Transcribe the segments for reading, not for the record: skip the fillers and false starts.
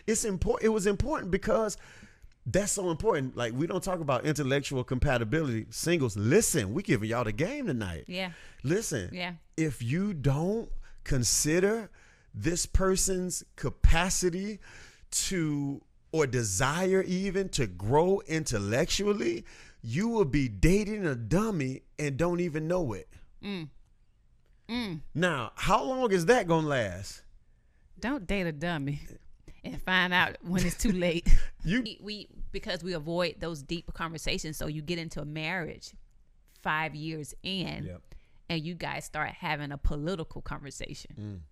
it's important. It was important because that's so important. Like, we don't talk about intellectual compatibility. Singles, listen, we giving y'all the game tonight. Yeah. Listen. Yeah. If you don't consider this person's capacity to, or desire even to grow intellectually, you will be dating a dummy and don't even know it. Now, how long is that gonna last? Don't date a dummy and find out when it's too late. we because we avoid those deep conversations. So you get into a marriage 5 years in, and you guys start having a political conversation.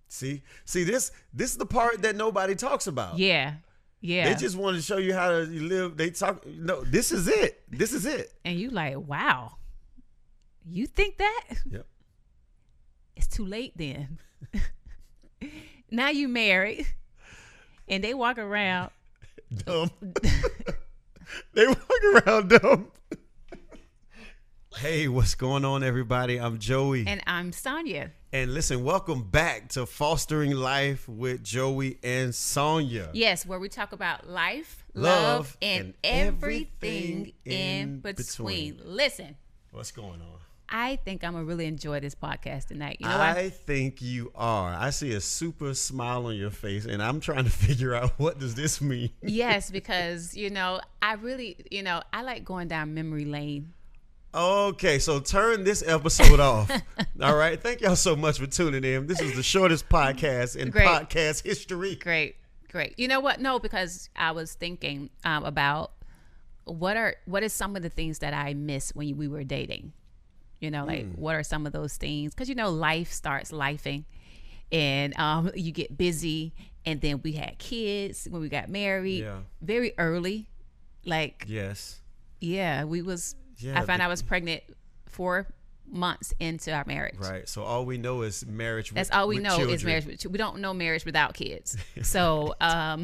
See, this is the part that nobody talks about. Yeah. They just want to show you how to live. They talk. No, this is it. This is it. And you like, wow, you think that? Yep. It's too late then. Now you married, and they walk around dumb. They walk around dumb. Hey, what's going on, everybody? I'm Joey. And I'm Sonja. And listen, welcome back to Fostering Life with Joey and Sonja. Yes, where we talk about life, love, and everything in between. Listen. What's going on? I think I'm going to really enjoy this podcast tonight. You know I think you are. I see a super smile on your face, and I'm trying to figure out, what does this mean? Yes, because, I really, I like going down memory lane. Okay, so turn this episode off. All right. Thank y'all so much for tuning in. This is the shortest podcast in podcast history. Great. You know what? No, because I was thinking about what is some of the things that I miss when we were dating. What are some of those things? Because, life starts lifing, and you get busy. And then we had kids when we got married very early. Yes. Yeah, I found I was pregnant 4 months into our marriage. Right. So all we know is marriage. That's all we know is marriage. We don't know marriage without kids. So, how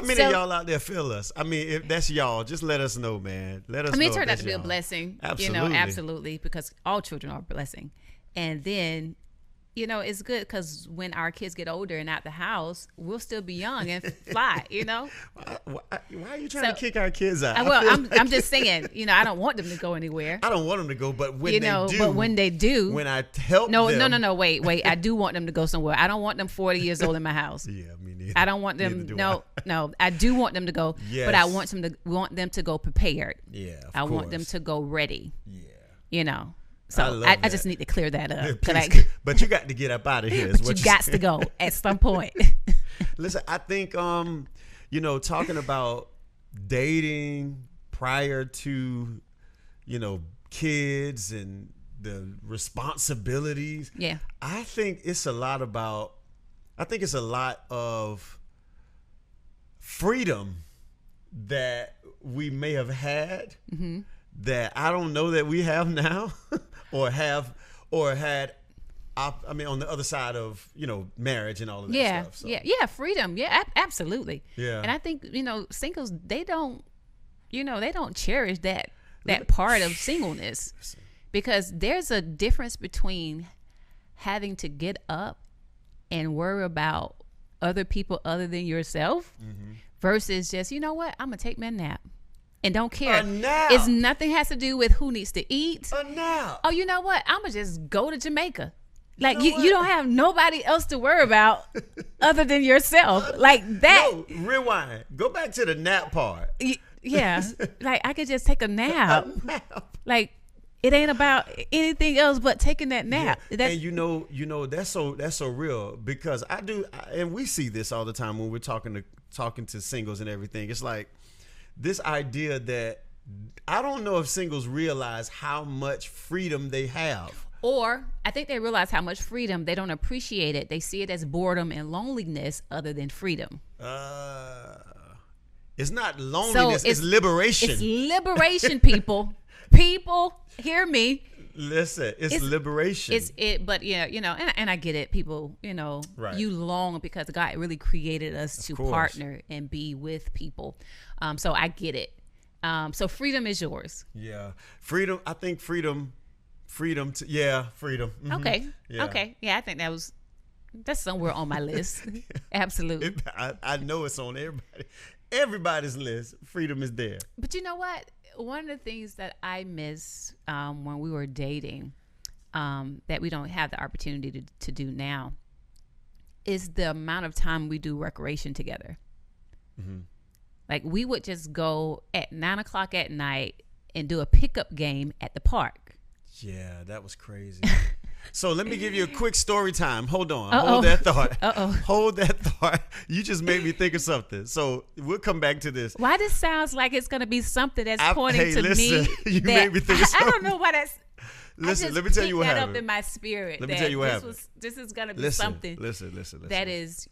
many of y'all out there feel us? I mean, if that's y'all, just let us know, man. Let us know. It turned out to be a blessing. Absolutely. Absolutely, because all children are a blessing. And then, it's good because when our kids get older and out the house, we'll still be young and fly, Why are you trying to kick our kids out? I'm just saying, I don't want them to go anywhere. I don't want them to go, but when they do, when I help them. No, wait. I do want them to go somewhere. I don't want them 40 years old in my house. Yeah, me neither. I don't want them. No. I do want them to go, but I want them to go prepared. Yeah, I want them to go ready. Yeah. So I just need to clear that up. But you got to get up out of here. But you got to go at some point. Listen, I think, talking about dating prior to, kids and the responsibilities. Yeah. I think it's a lot of freedom that we may have had that I don't know that we have now. Or had, on the other side of, marriage and all of that stuff. So. Yeah, freedom. Yeah, absolutely. Yeah. And I think, singles, they don't cherish that part of singleness, because there's a difference between having to get up and worry about other people other than yourself versus just, I'm going to take me a nap. And don't care. A nap. It's nothing has to do with who needs to eat. A nap. Oh, you know what? I'm going to just go to Jamaica. You don't have nobody else to worry about other than yourself. Like that. No, rewind. Go back to the nap part. Yeah. I could just take a nap. It ain't about anything else but taking that nap. Yeah. And that's so real, because and we see this all the time when we're talking to singles and everything. It's like, this idea that I don't know if singles realize how much freedom they have. Or I think they realize how much freedom, they don't appreciate it. They see it as boredom and loneliness other than freedom. It's not loneliness, it's liberation. It's liberation, people. People, hear me. Listen, it's liberation. But and I get it. People, right. You long because God really created us to partner and be with people. So I get it. So freedom is yours. Yeah, freedom. I think freedom. Freedom. Mm-hmm. Okay. Yeah. Okay. Yeah, I think that was That's somewhere on my list. Absolutely. I know it's on everybody's list. Freedom is there. But you know what? One of the things that I miss when we were dating that we don't have the opportunity to do now is the amount of time we do recreation together. Mm-hmm. Like we would just go at 9:00 at night and do a pickup game at the park. Yeah, that was crazy. So let me give you a quick story time. Hold on. Uh-oh. Hold that thought. Uh-oh. Hold that thought. You just made me think of something. So we'll come back to this. Why this sounds like it's going to be something that's pointing to listen, me. You made me think of something. I don't know why that's. Listen, let me tell you what happened. Up in my spirit. Let me tell you what happened. This is going to be something. Listen. That is,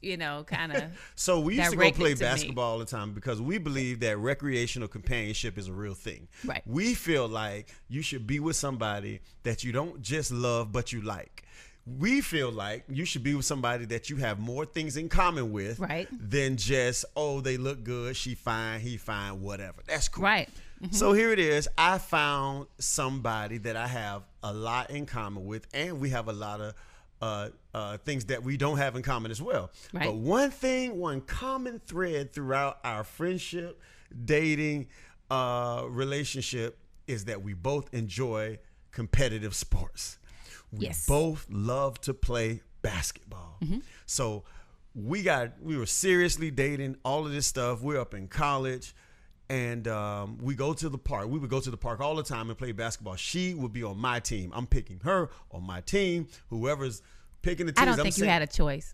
kind of. So we used to go play basketball all the time because we believe that recreational companionship is a real thing. Right. We feel like you should be with somebody that you don't just love but you like. We feel like you should be with somebody that you have more things in common with, right, than just, oh, they look good, she fine, he fine, whatever. That's cool. Right. Mm-hmm. So here it is. I found somebody that I have a lot in common with, and we have a lot of things that we don't have in common as well. Right. But one common thread throughout our friendship, dating, relationship is that we both enjoy competitive sports. We both love to play basketball. Mm-hmm. So we were seriously dating, all of this stuff. We're up in college. And we go to the park. We would go to the park all the time and play basketball. She would be on my team. I'm picking her on my team. Whoever's picking the team. I don't think you had a choice.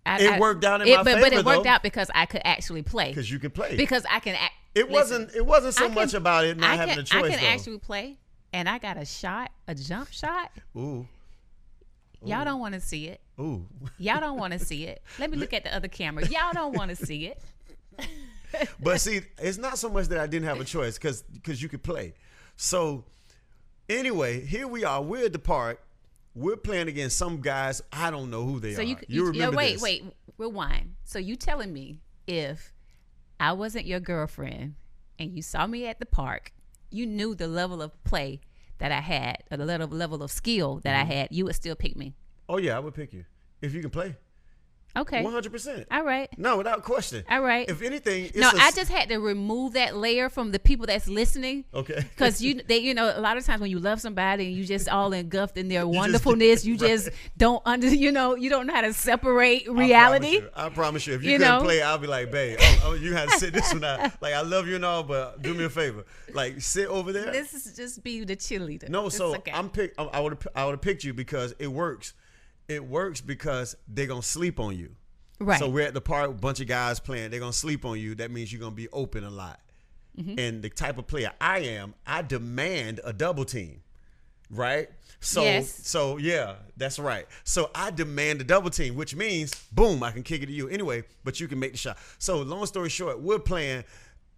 It worked out in my favor, but it worked out because I could actually play. Because you could play. Because I can. It wasn't so much about it not having a choice. I can actually play, and I got a jump shot. Ooh. Y'all don't want to see it. Ooh. Y'all don't want to see it. Let me look at the other camera. Y'all don't want to see it. But see, it's not so much that I didn't have a choice because you could play. So anyway, here we are. We're at the park. We're playing against some guys. I don't know who they are. You remember this. Wait, rewind. So you telling me if I wasn't your girlfriend and you saw me at the park, you knew the level of play that I had, or the level of skill that I had, you would still pick me? Oh, yeah, I would pick you if you can play. Okay. 100%. All right. No, without question. All right. If anything, I just had to remove that layer from the people that's listening. Okay. Because a lot of times when you love somebody and you just all engulfed in their wonderfulness, you just don't you don't know how to separate reality. I promise you. If you couldn't play, I'll be like, babe, you had to sit this one out. Like, I love you and all, but do me a favor. Like, sit over there. This is just be the cheerleader. No, so okay. I would have picked you because it works. It works because they're going to sleep on you. Right. So we're at the park, a bunch of guys playing. They're going to sleep on you. That means you're going to be open a lot. Mm-hmm. And the type of player I am, I demand a double team. Right? So yeah, that's right. So I demand a double team, which means, boom, I can kick it to you. Anyway, but you can make the shot. So long story short, we're playing.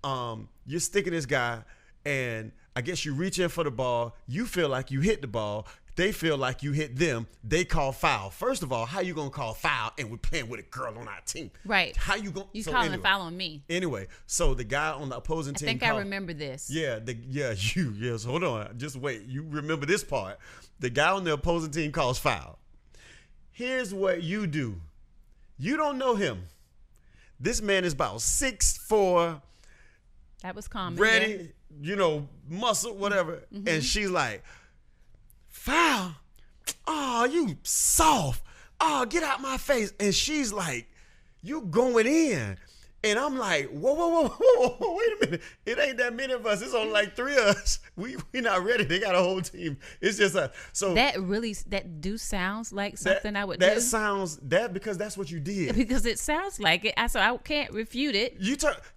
You're sticking this guy, and I guess you reach in for the ball. You feel like you hit the ball. They feel like you hit them. They call foul. First of all, how you gonna call foul and we're playing with a girl on our team? Right. How you gonna? You calling a foul on me? Anyway, so the guy on the opposing team. I think I remember this. Yeah. Yes. Hold on. Just wait. You remember this part? The guy on the opposing team calls foul. Here's what you do. You don't know him. This man is about 6'4". That was common. Ready, muscle, whatever. Mm-hmm. And she's like, foul? Oh, you soft. Oh, get out my face. And she's like, you going in. And I'm like, whoa, wait a minute. It ain't that many of us. It's only like 3 of us. We not ready. They got a whole team. It's just us. So that sounds like something I would do. Because that's what you did. Because it sounds like it. So I can't refute it.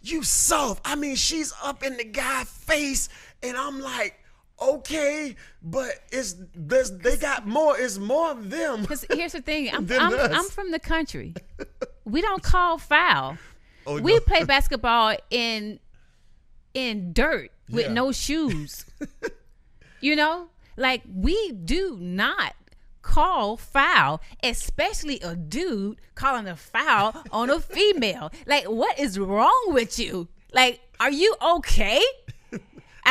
You soft. I mean, she's up in the guy's face. And I'm like, okay, but they got more. It's more of them. Because here's the thing. I'm from the country. We don't call foul. Oh, we play basketball in dirt with no shoes. Like we do not call foul, especially a dude calling a foul on a female. Like, what is wrong with you? Like, are you okay?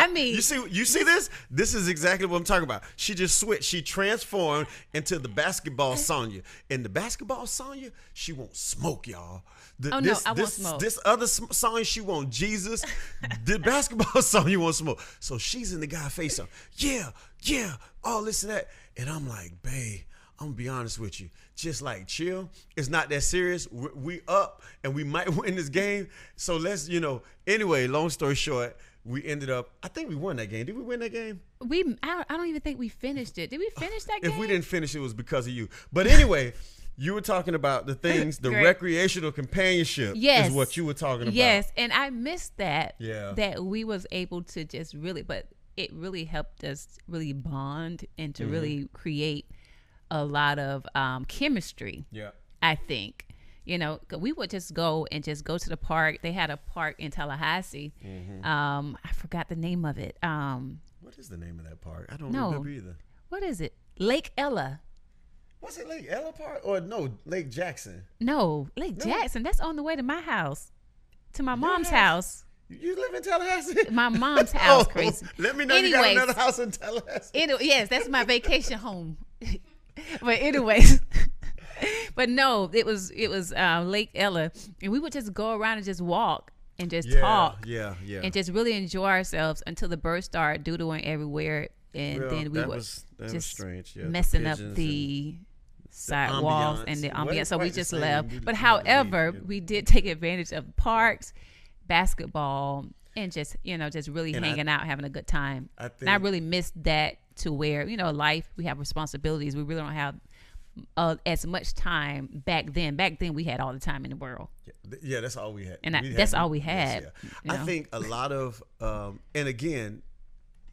I mean, you see this? This is exactly what I'm talking about. She just switched. She transformed into the basketball Sonja. And the basketball Sonja, she won't smoke, y'all. I won't smoke. This other Sonja, she want Jesus. The basketball Sonja won't smoke. So she's in the guy's face. Yeah, all this and that. And I'm like, babe, I'm gonna be honest with you. Just like chill. It's not that serious. We up and we might win this game. So let's, anyway, long story short, we ended up, I think we won that game. Did we win that game? I don't even think we finished it. Did we finish that game? If we didn't finish, it was because of you. But anyway, you were talking about the things, the recreational companionship is what you were talking about. Yes, and I missed that. Yeah. That we was able to just really, but it really helped us really bond and to really create a lot of chemistry. Yeah. I think. 'Cause we would just go to the park. They had a park in Tallahassee. I forgot the name of it. What is the name of that park? I don't remember either. What is it? Lake Ella. Was it Lake Ella Park or no, Lake Jackson? No, Lake Jackson. That's on the way to my house, to my mom's house. You live in Tallahassee? My mom's house, crazy. Let me know you got another house in Tallahassee. Yes, that's my vacation home. But anyways. But no, it was Lake Ella, and we would just go around and just walk and just talk, and just really enjoy ourselves until the birds started doodling everywhere, and then we would just strange. Messing up the sidewalks and the ambiance. So we just left. But however, we did take advantage of parks, basketball, and just really hanging out, having a good time. And I really missed that to where life, we have responsibilities. We really don't have as much time back then. Back then, we had all the time in the world. Yeah, that's all we had. And that's all we had. Yes, yeah. I think a lot of, and again,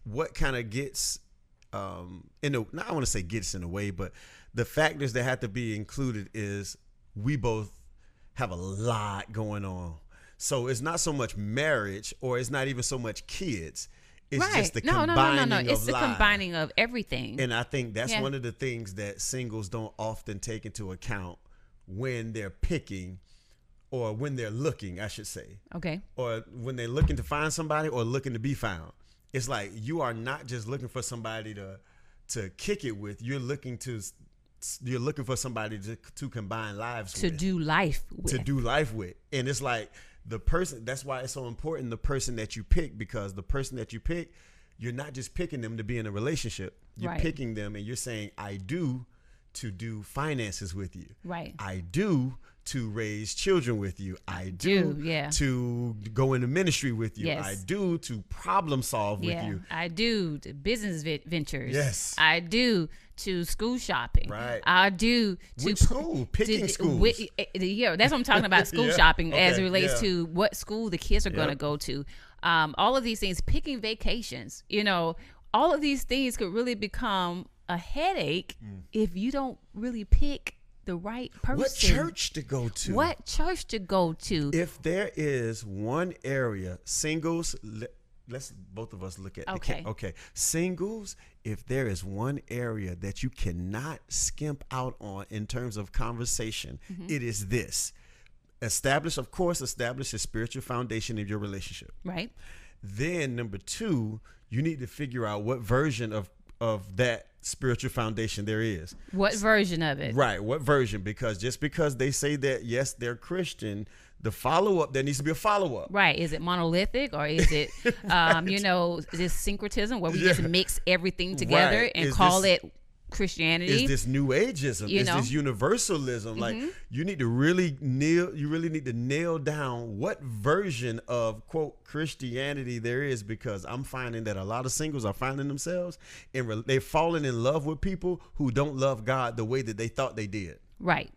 what kind of gets, I want to say gets in the way, but the factors that have to be included is we both have a lot going on. So it's not so much marriage, or it's not even so much kids. It's just the combining of It's the combining of everything. And I think that's one of the things that singles don't often take into account when they're picking, or when they're looking, I should say. Okay. Or when they're looking to find somebody or looking to be found. It's like you are not just looking for somebody to kick it with. You're looking for somebody to combine lives with. To do life with. And it's like, the person, that's why it's so important, the person that you pick, because the person that you pick, you're not just picking them to be in a relationship. You're picking them and you're saying, I do to do finances with you. Right. I do to raise children with you. I do to go into ministry with you. Yes. I do to problem solve with you. I do to business ventures. Yes. I do to school shopping. Right. I do to which school? Picking schools. That's what I'm talking about. School shopping as it relates to what school the kids are going to go to. All of these things, picking vacations. All of these things could really become a headache if you don't really pick the right person. What church to go to? If there is one area, singles, let's both of us look at okay. Singles, if there is one area that you cannot skimp out on in terms of conversation, it is this. Establish a spiritual foundation in your relationship. Right. Then number 2, you need to figure out what version of that spiritual foundation there is. What version of it? Right. What version? Because just because they say that, yes, they're Christian, the follow-up, there needs to be a follow-up. Right. Is it monolithic, or is it, this syncretism where we just mix everything together and call it Christianity? Is this New Ageism? Is this universalism? Like, you need to really nail down what version of, quote, Christianity there is, because I'm finding that a lot of singles are finding themselves they're falling in love with people who don't love God the way that they thought they did. Right.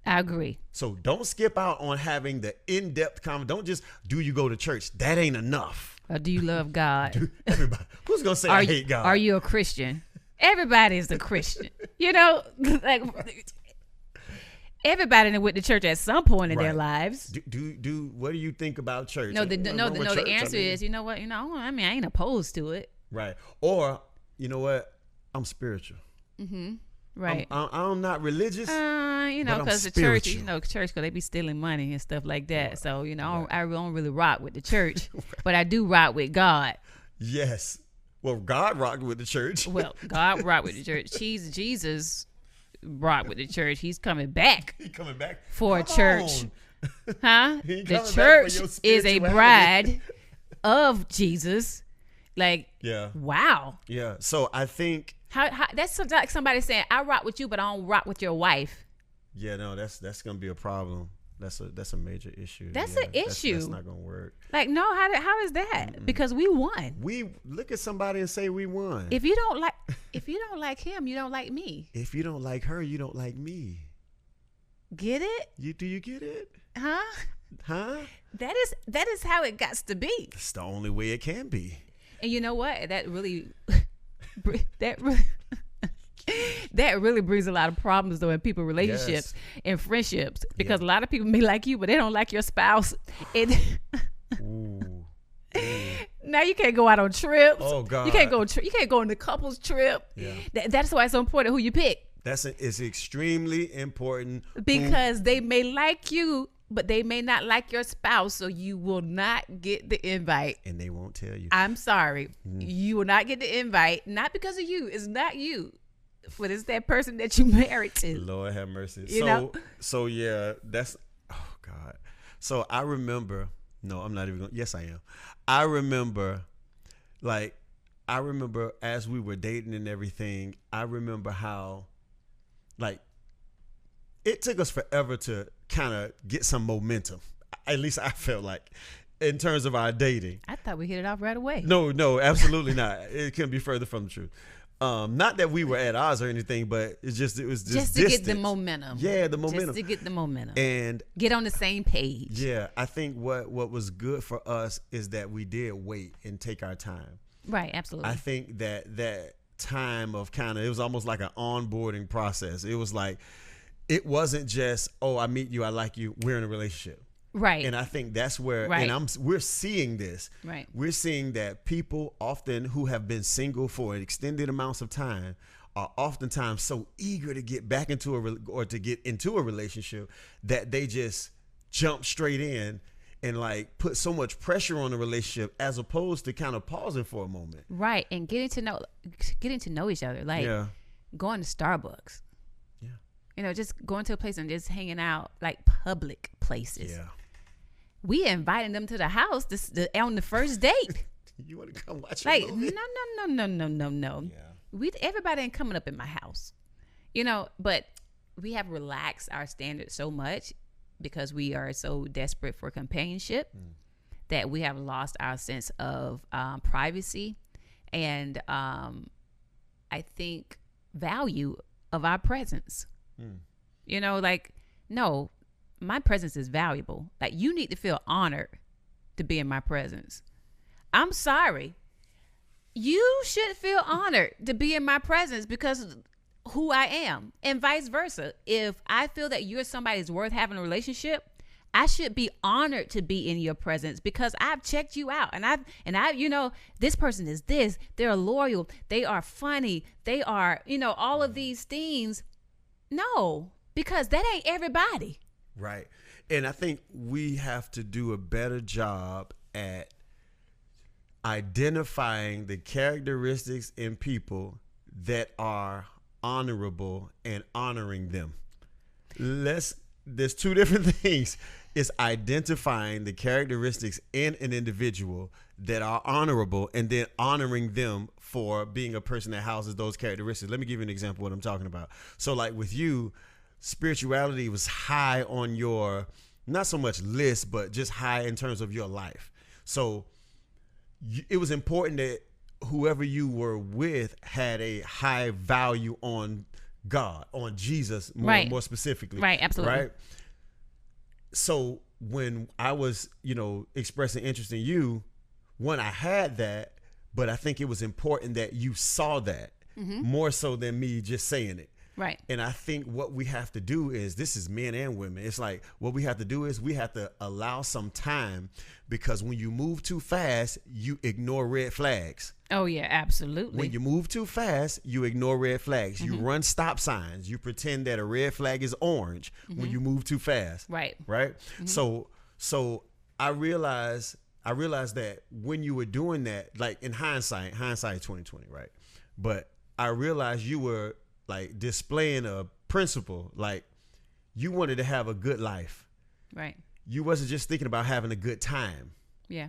I agree. So don't skip out on having the in-depth conversation. Don't just, do you go to church? That ain't enough. Or do you love God? Everybody. Who's going to say I hate God? Are you a Christian? Everybody is a Christian. Like everybody that went to church at some point in their lives. What do you think about church? The answer is, you know what? I ain't opposed to it. Right. Or, you know what? I'm spiritual. Mm-hmm. Right. I'm not religious. Because the church, because they be stealing money and stuff like that. Right. So, I don't really rock with the church, but I do rock with God. Yes. Well, God rocked with the church. Well, God rocked with the church. Jesus rocked with the church. He's coming back. He coming back for a church. Huh? He The coming church back for your is a spirituality. bride of Jesus. Like, Yeah. wow. Yeah. So I think. How that's like somebody saying, I rock with you, but I don't rock with your wife. Yeah, no, that's gonna be a problem. That's a major issue. That's yeah, an issue. That's not gonna work. Like, no, how is that? Because we won. We look at somebody and say we won. If you don't like him, you don't like me. If you don't like her, you don't like me. Get it? Do you get it? Huh? Huh? That is how it got to be. It's the only way it can be. And you know what? That really that really brings a lot of problems though in people relationships and friendships, because a lot of people may like you but they don't like your spouse. Ooh. Now you can't go out on trips. Oh God. You can't go on the couples trip. Yeah. That's why it's so important who you pick, It's extremely important because they may like you but they may not like your spouse, so you will not get the invite. and they won't tell you. I'm sorry. You will not get the invite, not because of you. It's not you, but it's that person that you married to. Lord have mercy. You know? So yeah, that's, oh God. So I remember, no, I'm not even going, yes I am. I remember as we were dating and everything, I remember how, like, it took us forever to kind of get some momentum. At least I felt like, in terms of our dating. I thought we hit it off right away. No, absolutely not. It couldn't be further from the truth. Not that we were at odds or anything, but it was just to distance. get the momentum. Yeah, the momentum. Just to get the momentum. And get on the same page. yeah, I think what was good for us is that we did wait and take our time. Right, absolutely. I think that time of kind of, it was almost like an onboarding process. It was like, it wasn't just, oh, I meet you, I like you, we're in a relationship. Right. And I think that's where, right. and we're seeing this. Right. We're seeing that people often who have been single for extended amounts of time are oftentimes so eager to get back into to get into a relationship that they just jump straight in and like put so much pressure on the relationship, as opposed to kind of pausing for a moment. Right. And getting to know each other. Like going to Starbucks. Yeah. You know, just going to a place and just hanging out, like public places. Yeah. We inviting them to the house on the first date. You want to come watch a like movie? No. Yeah. Everybody ain't coming up in my house. You know, but we have relaxed our standards so much because we are so desperate for companionship that we have lost our sense of privacy and I think value of our presence. You know, like, no, my presence is valuable. Like, you need to feel honored to be in my presence. I'm sorry. You should feel honored to be in my presence because of who I am, and vice versa. If I feel that you're somebody who's worth having a relationship, I should be honored to be in your presence because I've checked you out and I you know, this person is this, they're loyal, they are funny, they are, you know, all of these things. No, because that ain't everybody. Right. And I think we have to do a better job at identifying the characteristics in people that are honorable and honoring them. There's two different things. It's identifying the characteristics in an individual that are honorable and then honoring them for being a person that houses those characteristics. Let me give you an example of what I'm talking about. So like with you, spirituality was high on your, not so much list, but just high in terms of your life. So it was important that whoever you were with had a high value on God, on Jesus, more specifically. Right, absolutely. Right. So when I was, you know, expressing interest in you, one, I had that, but I think it was important that you saw that more so than me just saying it. Right. And I think what we have to do is, this is men and women, it's like what we have to do is we have to allow some time, because when you move too fast, you ignore red flags. Oh, yeah, absolutely. When you move too fast, you ignore red flags. You run stop signs. You pretend that a red flag is orange when you move too fast. Right. Right. So I realize I realized that when you were doing that, like in hindsight 2020, right? But I realized you were like displaying a principle, like you wanted to have a good life. Right. You wasn't just thinking about having a good time. Yeah.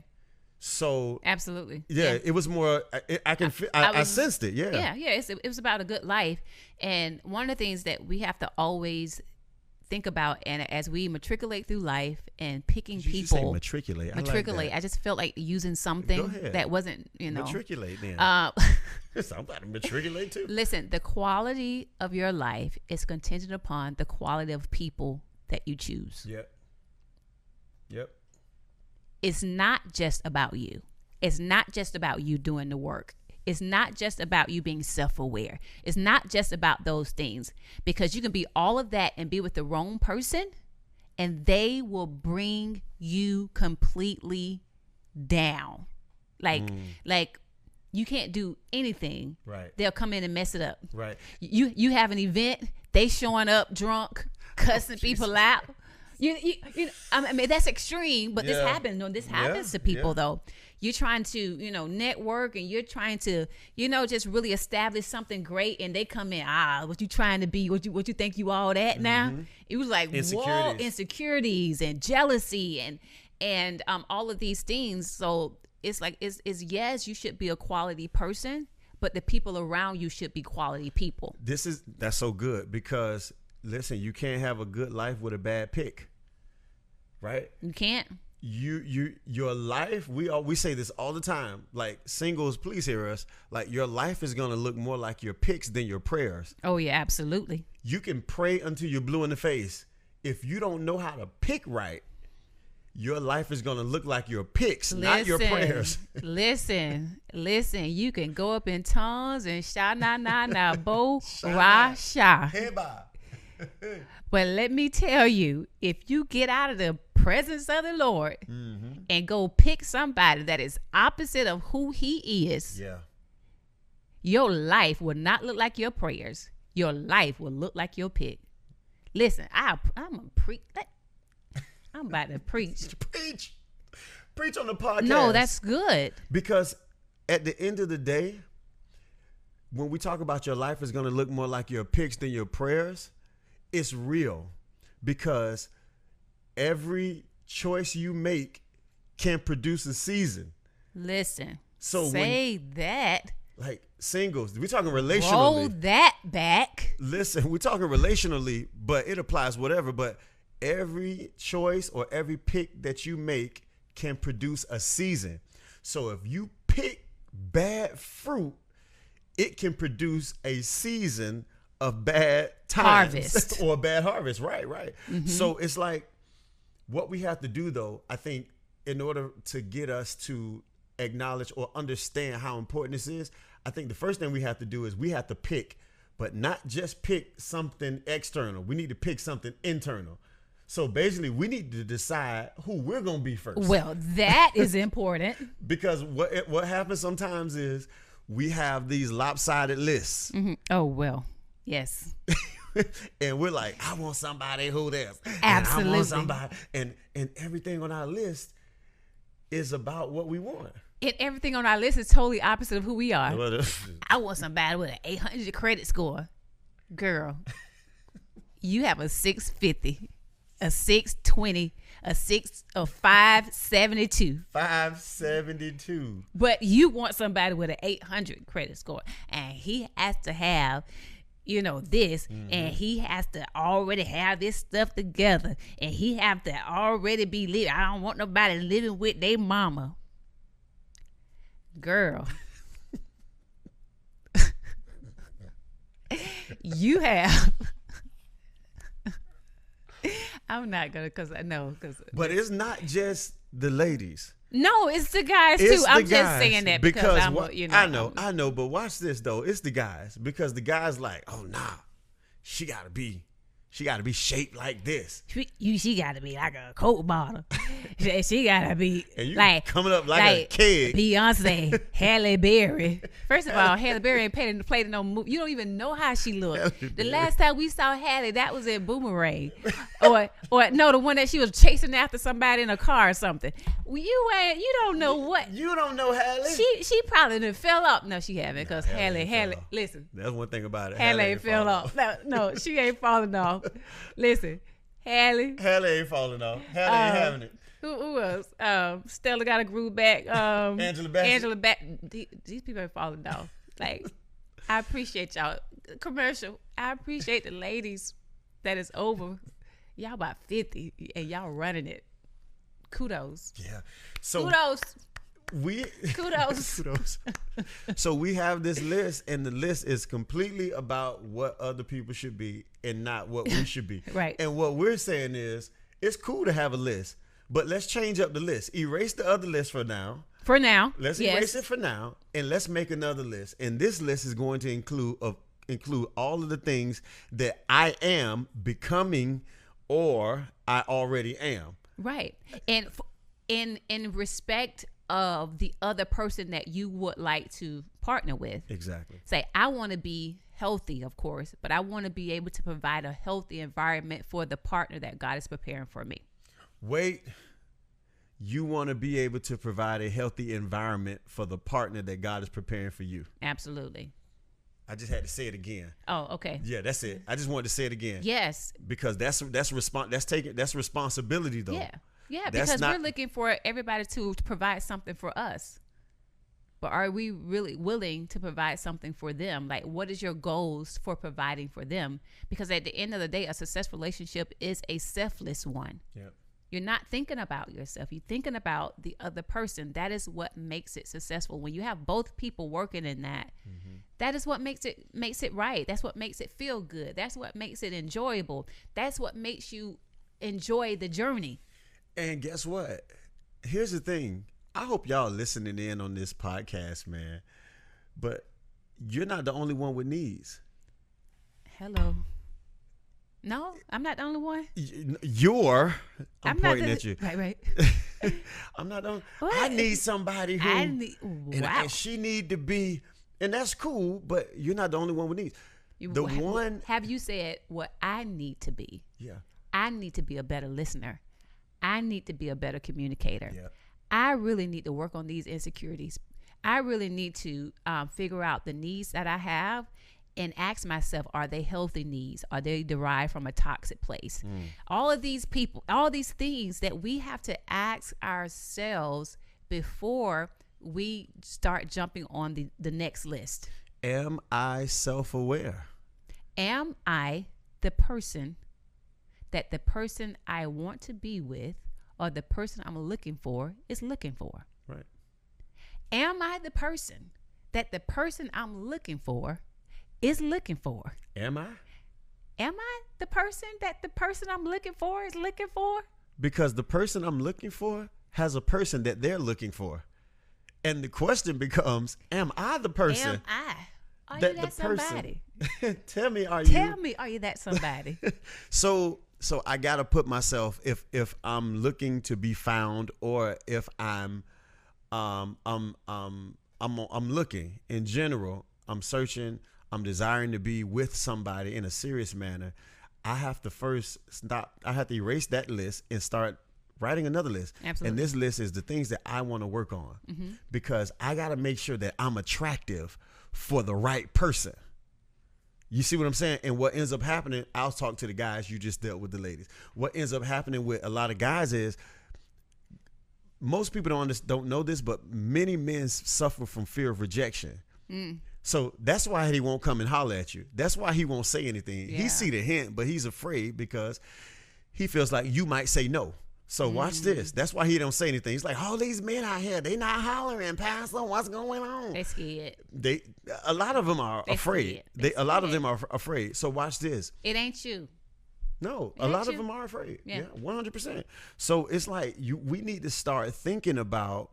So absolutely. Yeah. It was more, I sensed it. Yeah. Yeah. It was about a good life. And one of the things that we have to always think about, and as we matriculate through life and picking people. You say matriculate. Matriculate. I just felt like using something that wasn't, Matriculate then. I'm about to matriculate too. Listen, the quality of your life is contingent upon the quality of people that you choose. Yep. It's not just about you. It's not just about you doing the work. It's not just about you being self-aware. It's not just about those things, because you can be all of that and be with the wrong person, and they will bring you completely down. Like you can't do anything. Right. They'll come in and mess it up. Right. You have an event, they showing up drunk, cussing people out. You I mean, that's extreme, but this happens. No, this happens to people though. You're trying to, network, and you're trying to, just really establish something great, and they come in, what you trying to be, what you think you all that now? It was like insecurities and jealousy and all of these things. So it's like it's yes, you should be a quality person, but the people around you should be quality people. That's so good, because listen, you can't have a good life with a bad pick, right? You can't. Your life, we say this all the time, like singles, please hear us, like your life is going to look more like your picks than your prayers. Oh yeah, absolutely. You can pray until you're blue in the face. If you don't know how to pick right, your life is going to look like your picks, not your prayers. listen, you can go up in tongues and sha na na na bo ra sha. But let me tell you, if you get out of the presence of the Lord and go pick somebody that is opposite of who he is, your life will not look like your prayers. Your life will look like your pick. Listen, I'm about to preach. Preach on the podcast. No, that's good. Because at the end of the day, when we talk about your life is going to look more like your picks than your prayers, it's real, because every choice you make can produce a season. Listen, so that. Like singles, we're talking relationally. Roll that back. Listen, we're talking relationally, but it applies whatever. But every choice or every pick that you make can produce a season. So if you pick bad fruit, it can produce a season of bad times. Harvest. Or a bad harvest. Right. So it's like, what we have to do though, I think, in order to get us to acknowledge or understand how important this is, I think the first thing we have to do is we have to pick, but not just pick something external. We need to pick something internal. So basically, we need to decide who we're going to be first. Well, that is important. Because what happens sometimes is we have these lopsided lists. Oh, well, yes. And we're like, I want somebody who this. Absolutely. And I want somebody. And everything on our list is about what we want. And everything on our list is totally opposite of who we are. I want somebody with an 800 credit score. Girl, you have a 650, a 620, a 572. 572. But you want somebody with an 800 credit score, and he has to have, this, and he has to already have this stuff together, and he have to already be living. I don't want nobody living with their mama. Girl, you have. I'm not gonna, But it's not just the ladies. No, it's the guys too. I'm just saying that because I know, but watch this though. It's the guys, because the guys like, oh nah, she gotta be She got to be shaped like this. She got to be like a Coke bottle. She got to be And you like coming up like a kid. Beyonce, Halle Berry. First of all, Halle Berry ain't played in no movie. You don't even know how she looked. The last time we saw Halle, that was in Boomerang, or no, the one that she was chasing after somebody in a car or something. You don't know what. You don't know Halle. She probably done fell off. No, she haven't, because Halle. Listen, that's one thing about it. Halle ain't fell off. No, she ain't falling off. Listen, Halle ain't falling off. Halle ain't having it. Who else? Stella got a groove back. Angela Bassett. These people ain't falling off. Like, I appreciate y'all. Commercial. I appreciate the ladies that is over. Y'all about 50 and y'all running it. Kudos. Yeah. So kudos. Kudos. So we have this list, and the list is completely about what other people should be and not what we should be. Right. And what we're saying is, it's cool to have a list, but let's change up the list. Erase the other list for now. Let's erase it for now, and let's make another list. And this list is going to include all of the things that I am becoming or I already am. Right. And in respect of the other person that you would like to partner with. Exactly. Say, I want to be healthy, of course, but I want to be able to provide a healthy environment for the partner that God is preparing for me. Wait, you want to be able to provide a healthy environment for the partner that God is preparing for you. Absolutely. I just had to say it again. Oh, okay. Yeah, that's it. I just wanted to say it again. Yes. Because that's responsibility though. Yeah, because we're looking for everybody to provide something for us. But are we really willing to provide something for them? Like, what is your goals for providing for them? Because at the end of the day, a successful relationship is a selfless one. Yep. You're not thinking about yourself. You're thinking about the other person. That is what makes it successful. When you have both people working in that, that is what makes it right. That's what makes it feel good. That's what makes it enjoyable. That's what makes you enjoy the journey. And guess what? Here's the thing. I hope y'all listening in on this podcast, man. But you're not the only one with needs. Hello. No, I'm not the only one. I'm pointing at you. Right. I'm not the only. I need somebody who. And she need to be, and that's cool. But you're not the only one with needs. Have you said what I need to be? Yeah. I need to be a better listener. I need to be a better communicator. Yeah. I really need to work on these insecurities. I really need to figure out the needs that I have and ask myself, are they healthy needs? Are they derived from a toxic place? All of these people, all these things that we have to ask ourselves before we start jumping on the next list. Am I self-aware? Am I the person that the person I want to be with or the person I'm looking for is looking for? Right. Am I the person that the person I'm looking for is looking for? Am I? Am I the person that the person I'm looking for is looking for? Because the person I'm looking for has a person that they're looking for. And the question becomes, am I the person? Am I? Are you that somebody? Tell me, are you that somebody? So I gotta put myself, if I'm looking to be found, or if I'm looking in general, I'm searching, I'm desiring to be with somebody in a serious manner, I have to first stop. I have to erase that list and start writing another list. Absolutely. And this list is the things that I want to work on, because I got to make sure that I'm attractive for the right person. You see what I'm saying? And what ends up happening, I'll talk to the guys, you just dealt with the ladies. What ends up happening with a lot of guys is, most people don't know this, but many men suffer from fear of rejection. So that's why he won't come and holler at you. That's why he won't say anything. Yeah. He see the hint, but he's afraid because he feels like you might say no. So watch this. That's why he don't say anything. He's like, all these men out here, they not hollering, Pastor. What's going on? They scared. A lot of them are afraid. A lot of them are afraid. So watch this. It ain't you. No, a lot of them are afraid. Yeah, 100%. So it's like we need to start thinking about,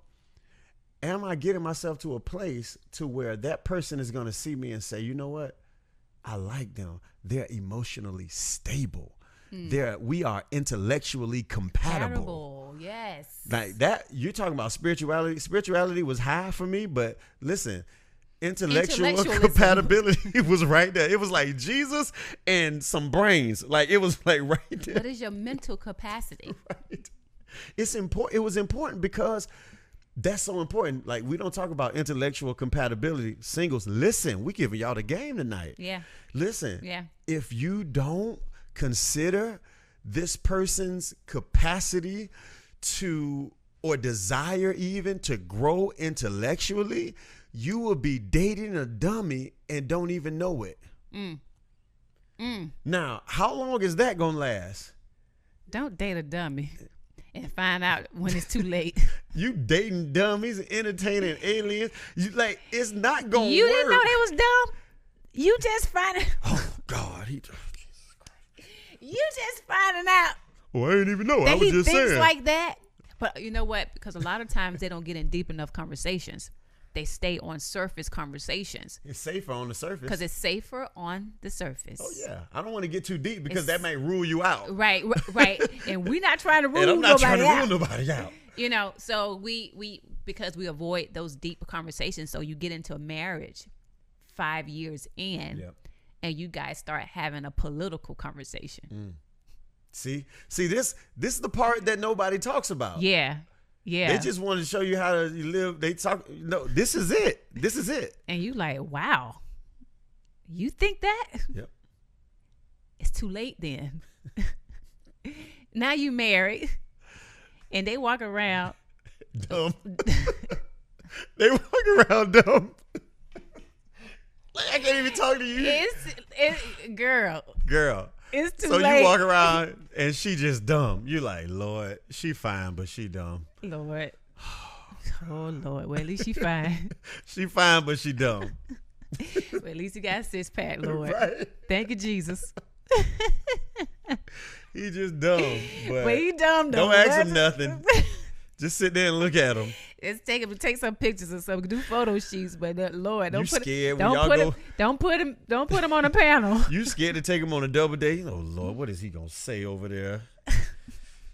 am I getting myself to a place to where that person is going to see me and say, you know what? I like them. They're emotionally stable. We are intellectually compatible. Yes. Like that, you're talking about spirituality. Spirituality was high for me, but listen, intellectual compatibility was right there. It was like Jesus and some brains. Like it was like right there. What is your mental capacity? Right. It's important. It was important because that's so important. Like we don't talk about intellectual compatibility. Singles, listen, we giving y'all the game tonight. Yeah. Listen. Yeah. If you don't consider this person's capacity to, or desire even to grow intellectually, you will be dating a dummy and don't even know it. Now, how long is that gonna last? Don't date a dummy and find out when it's too late. You dating dummies and entertaining aliens. You like it's not gonna You work. didn't know they was dumb. You just finding. Oh God, You just finding out well, I didn't even know. that I was he just thinks saying. like that. But you know what? Because a lot of times they don't get in deep enough conversations. They stay on surface conversations. It's safer on the surface. Because it's safer on the surface. Oh yeah, I don't want to get too deep because that might rule you out. Right. And we're not trying to rule And I'm not trying to out. rule nobody out. You know, so we because we avoid those deep conversations. So you get into a marriage 5 years in, and you guys start having a political conversation. See, this is the part that nobody talks about. Yeah. They just want to show you how to live. They talk. No, this is it. This is it. And you like, wow, you think that? Yep. It's too late then. Now you married, and they walk around dumb. They walk around dumb. Like, I can't even talk to you. Girl. It's too so late. You walk around and she just dumb. You like, Lord, she fine, but she dumb. Lord. Oh, Lord. Well, at least she fine. She fine, but she dumb. Well, at least you got a six-pack, Lord. Right. Take it, Jesus. He just dumb. But he dumb, though. Don't ask him nothing. Just sit there and look at him. Just take some pictures or something. Do photo shoots, but Lord, don't put scared him. when y'all go. Don't put him on a panel. You scared to take him on a double date? Oh Lord, what is he gonna say over there?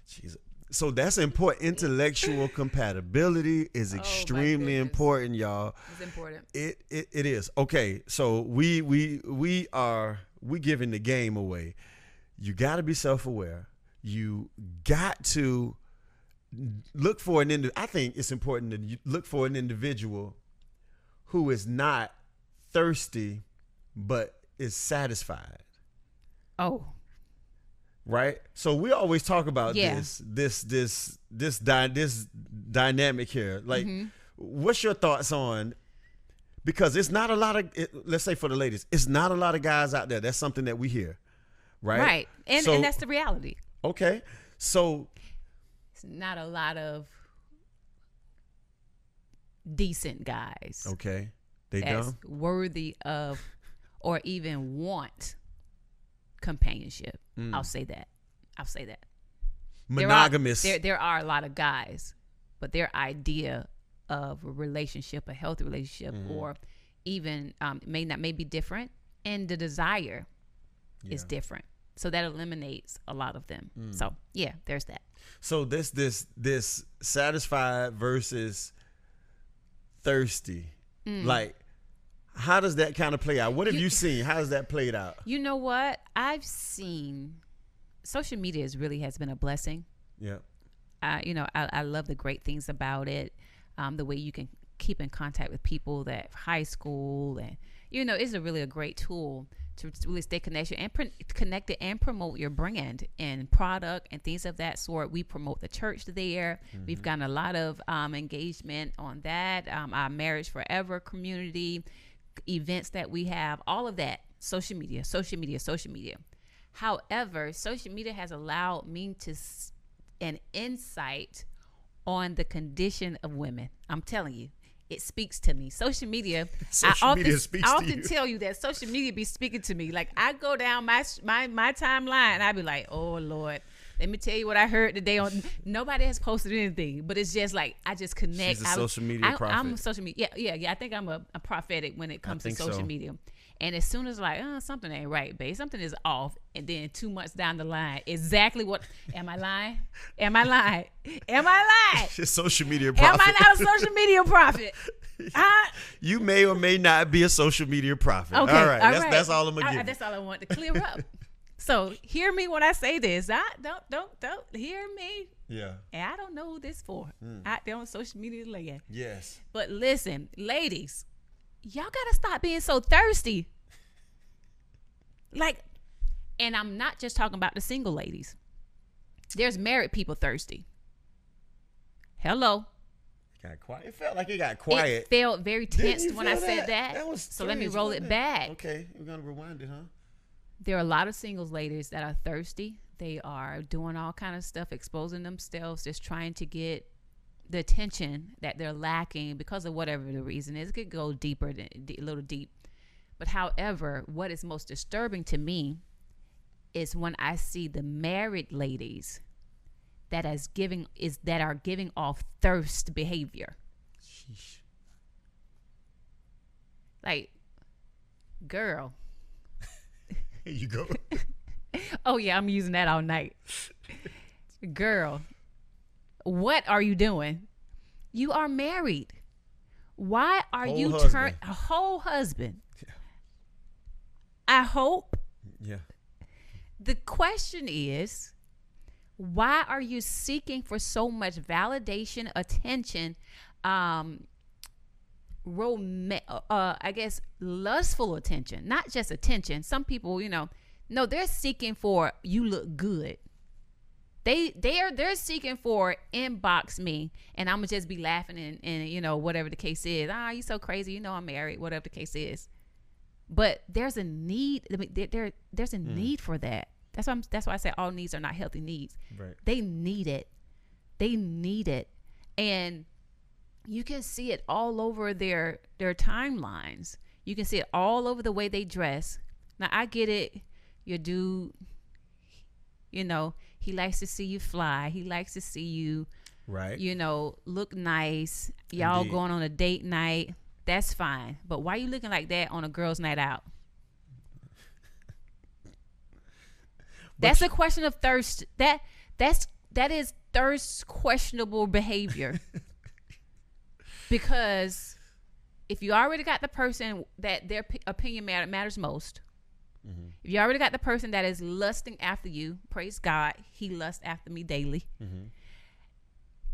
Jesus. So that's important. Intellectual compatibility is extremely important, y'all. It's important. It is. Okay, so we giving the game away. You got to be self-aware. You got to look for I think it's important to look for an individual who is not thirsty but is satisfied. Oh. Right? So we always talk about this dynamic here. Like what's your thoughts on, because it's not a lot of let's say for the ladies, it's not a lot of guys out there. That's something that we hear. Right? Right. And that's the reality. Okay. So not a lot of decent guys. Okay. They that's dumb? Worthy of or even want companionship. I'll say that. Monogamous. There are a lot of guys, but their idea of a relationship, a healthy relationship, or even may be different, and the desire is different. So that eliminates a lot of them. So yeah, there's that. So this satisfied versus thirsty, like how does that kind of play out? What have you seen? How has that played out? You know what? I've seen social media has been a blessing. Yeah. I love the great things about it. The way you can keep in contact with people that high school, and it's a great tool to really stay connected and promote your brand and product and things of that sort. We promote the church there. We've gotten a lot of engagement on that. Our Marriage Forever community events that we have, all of that, social media. However, social media has allowed me an insight on the condition of women. I'm telling you. It speaks to me. Social media. I often tell you that social media be speaking to me. Like I go down my timeline and I be like, oh Lord, let me tell you what I heard today on. Nobody has posted anything, but it's just like I just connect. She's a social media prophet. I'm a social media. Yeah. I think I'm a prophetic when it comes to social media. And as soon as like, something ain't right, babe, something is off, and then 2 months down the line, exactly what? Am I lying? Am I lying? Am I lying? It's social media prophet. Am I not a social media prophet? You may or may not be a social media prophet. Okay, all right. That's all I'm gonna give you. That's all I want to clear up. So hear me when I say this. Don't hear me. Yeah. And I don't know who this for out there on social media land. Yes. But listen, ladies, y'all gotta stop being so thirsty. Like, and I'm not just talking about the single ladies. There's married people thirsty. Hello. It got quiet. It felt like it got quiet. It felt very tense when I said that. That was so let me strange, roll wasn't it back. Okay, we're gonna rewind it, huh? There are a lot of singles ladies that are thirsty. They are doing all kind of stuff, exposing themselves, just trying to get the attention that they're lacking because of whatever the reason is. It could go deeper, a little deep. But however, what is most disturbing to me is when I see the married ladies that are giving off thirst behavior. Sheesh. Like, girl. Here you go. Oh yeah, I'm using that all night. Girl, what are you doing? You are married. Why are you turning a whole husband? Yeah. I hope. Yeah. The question is, why are you seeking for so much validation, attention, I guess lustful attention, not just attention. Some people, no, they're seeking for you look good. They're seeking for inbox me and I'm gonna just be laughing and whatever the case is. You so crazy, I'm married, whatever the case is. But there's a need. I mean, there's a need for that. That's why I say all needs are not healthy needs. Right. They need it. They need it, and you can see it all over their timelines. You can see it all over the way they dress. Now I get it. Your dude, he likes to see you fly. He likes to see you, right? Look nice. Y'all Indeed. going on a date night. That's fine. But why you looking like that on a girl's night out? That's a question of thirst. That is thirst questionable behavior. Because if you already got the person that their opinion matters most, if you already got the person that is lusting after you, praise God, he lusts after me daily.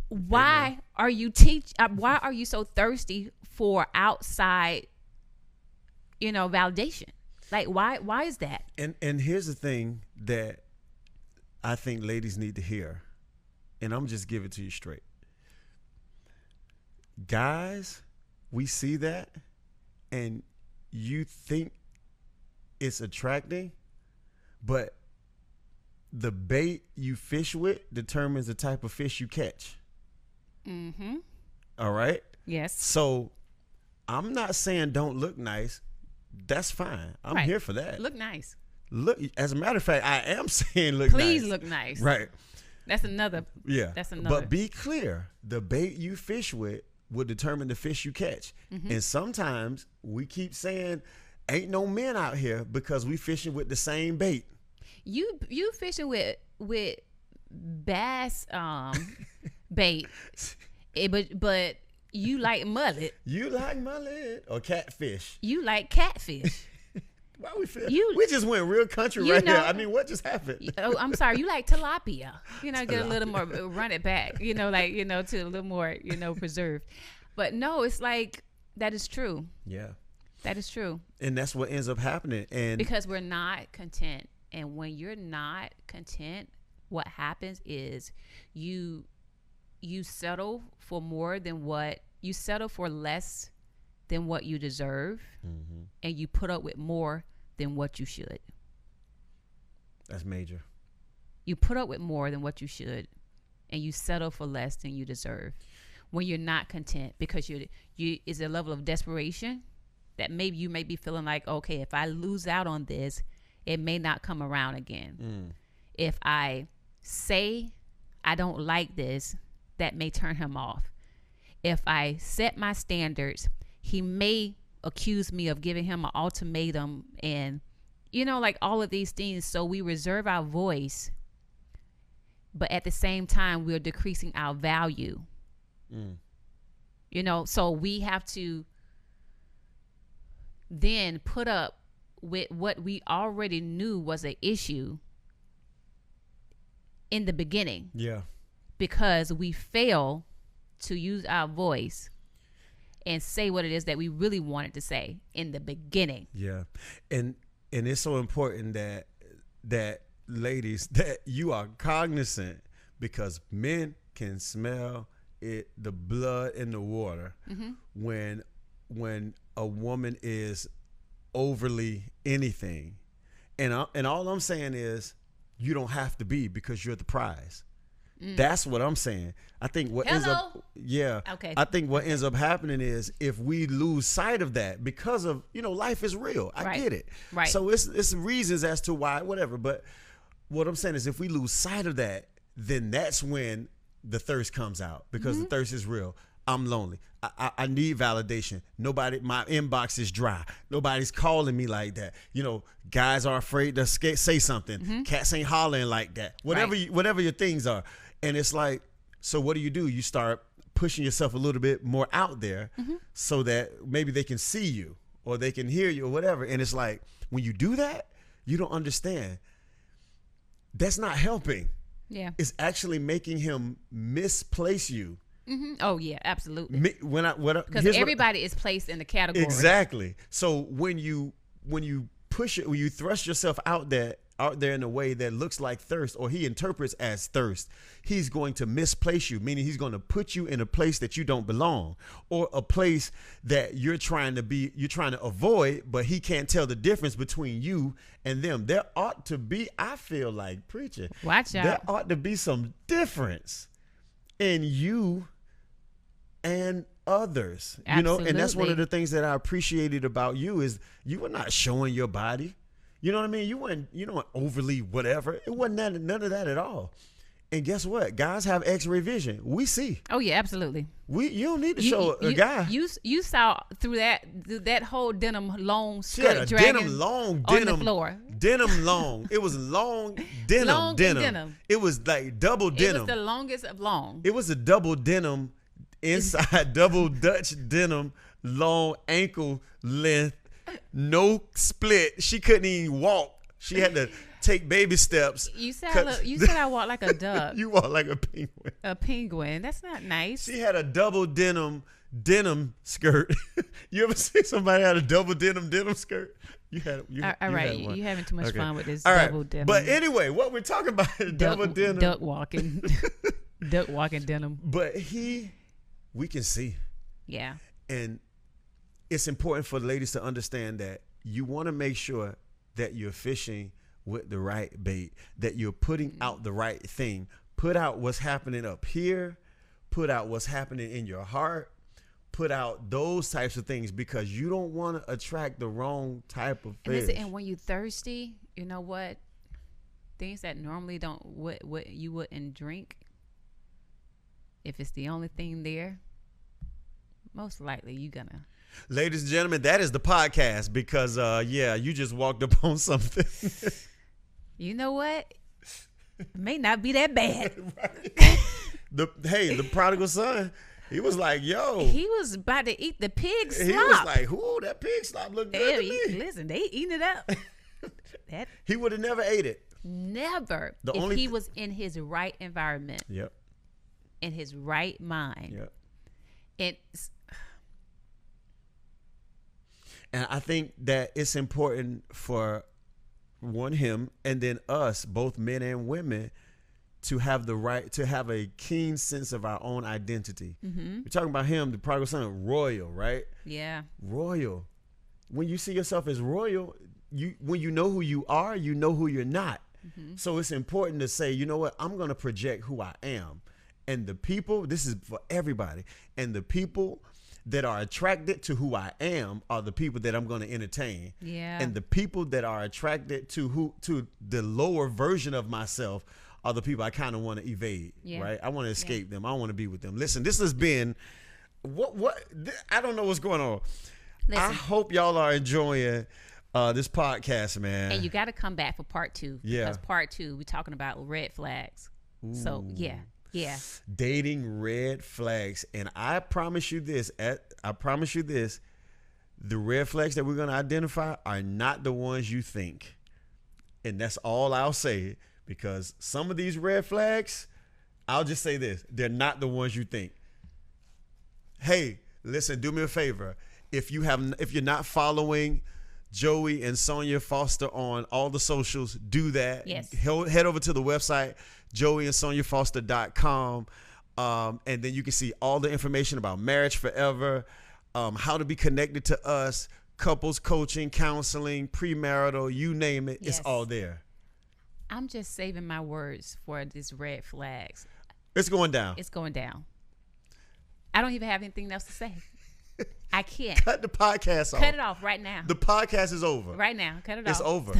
Why are you why are you so thirsty for outside, validation? Like why is that? And here's the thing that I think ladies need to hear, and I'm just giving it to you straight. Guys, we see that and you think it's attracting, but the bait you fish with determines the type of fish you catch. All right? Yes. So I'm not saying don't look nice. That's fine. I'm here for that. Look nice. Look, as a matter of fact, I am saying look nice. Please look nice. Right. That's another. Yeah. That's another. But be clear, the bait you fish with will determine the fish you catch. And sometimes we keep saying ain't no men out here because we fishing with the same bait. You fishing with bass bait, but you like mullet. You like mullet or catfish. You like catfish. Why we feel? We just went real country right here. I mean, what just happened? Oh, I'm sorry. You like tilapia. Get a little more, run it back. To a little more, preserved. But no, it's like that is true. Yeah, that is true. And that's what ends up happening. And because we're not content, and when you're not content, what happens is you settle for less than what you deserve, and you put up with more than what you should. That's major. You put up with more than what you should, and you settle for less than you deserve when you're not content, because you is a level of desperation that maybe you may be feeling like, okay, if I lose out on this, it may not come around again. If I say I don't like this, that may turn him off. If I set my standards, he may accuse me of giving him an ultimatum and, like all of these things. So we reserve our voice, but at the same time, we're decreasing our value. So we have to then put up with what we already knew was an issue in the beginning. Yeah. Because we fail to use our voice and say what it is that we really wanted to say in the beginning. Yeah. And it's so important that ladies, that you are cognizant, because men can smell it, the blood in the water, when a woman is overly anything. And all I'm saying is, you don't have to be, because you're the prize. That's what I'm saying. I think what ends up, okay. I think what ends up happening is, if we lose sight of that, because of, life is real. I get it. Right. So it's reasons as to why, whatever. But what I'm saying is, if we lose sight of that, then that's when the thirst comes out, because the thirst is real. I'm lonely. I need validation. My inbox is dry. Nobody's calling me like that. Guys are afraid to say something. Cats ain't hollering like that. Whatever your things are. And it's like, so what do? You start pushing yourself a little bit more out there, so that maybe they can see you or they can hear you or whatever. And it's like, when you do that, you don't understand. That's not helping. Yeah. It's actually making him misplace you. Oh yeah, absolutely. Because everybody is placed in the category. Exactly. So when you push it, when you thrust yourself out there in a way that looks like thirst, or he interprets as thirst, he's going to misplace you, meaning he's going to put you in a place that you don't belong, or a place that you're trying to avoid, but he can't tell the difference between you and them. There ought to be, I feel like, preacher, watch out. There ought to be some difference in you and others. Absolutely. And that's one of the things that I appreciated about you, is you were not showing your body. You know what I mean? You weren't overly whatever. It wasn't none of that at all. And guess what? Guys have X-ray vision. We see. Oh yeah, absolutely. You don't need to show a guy. You saw through that whole denim long She had skirt a dragging long on the floor. Denim long. It was long denim. Long denim. It was like double denim. It was the longest of long. It was a double denim inside, double Dutch denim, long ankle length, no split. She couldn't even walk. She had to take baby steps. You said I walk like a duck. You walk like a penguin. A penguin. That's not nice. She had a double denim skirt. You ever see somebody had a double denim skirt? You had one. You're having too much fun with this All double right. denim. But anyway, what we're talking about is double denim. Duck walking. Duck walking denim. But we can see. Yeah. And it's important for the ladies to understand that you want to make sure that you're fishing with the right bait, that you're putting out the right thing. Put out what's happening up here. Put out what's happening in your heart. Put out those types of things, because you don't want to attract the wrong type of fish. And when you're thirsty, you know what? Things that normally what you wouldn't drink, if it's the only thing there, most likely you're gonna. Ladies and gentlemen, that is the podcast, because you just walked up on something. You know what? It may not be that bad. Right. The prodigal son, he was like, yo. He was about to eat the pig slop. He was like, "Ooh, that pig slop look good to me." Listen, they eating it up. He would have never ate it. Never. If he was in his right environment. Yep. In his right mind. Yep. And I think that it's important for him, and then us, both men and women, to have a keen sense of our own identity. Mm-hmm. We're talking about him, the prodigal son, royal, right? Yeah. Royal. When you see yourself as royal, when you know who you are, you know who you're not. Mm-hmm. So it's important to say, you know what, I'm going to project who I am. And the people, this is for everybody, and the people that are attracted to who I am are the people that I'm going to entertain. Yeah. And the people that are attracted to the lower version of myself are the people I kind of want to evade, right? I want to escape them. I don't want to be with them. Listen, this has been I don't know what's going on. Listen, hope y'all are enjoying this podcast, man. and you got to come back for part 2. Yeah. Because part 2, we're talking about red flags. Ooh. So, yeah. Dating red flags. And I promise you this, the red flags that we're going to identify are not the ones you think. And that's all I'll say, because some of these red flags, I'll just say this, they're not the ones you think. Hey, listen, do me a favor. If you're not following Joey and Sonja Foster on all the socials, do that. Yes. Head over to the website, joeyandsonjafoster.com. And then you can see all the information about Marriage Forever, how to be connected to us, couples coaching, counseling, premarital, you name it. Yes. It's all there. I'm just saving my words for these red flags. It's going down. It's going down. I don't even have anything else to say. I can't. Cut the podcast off. Cut it off right now. The podcast is over. Right now. Cut it off. It's over.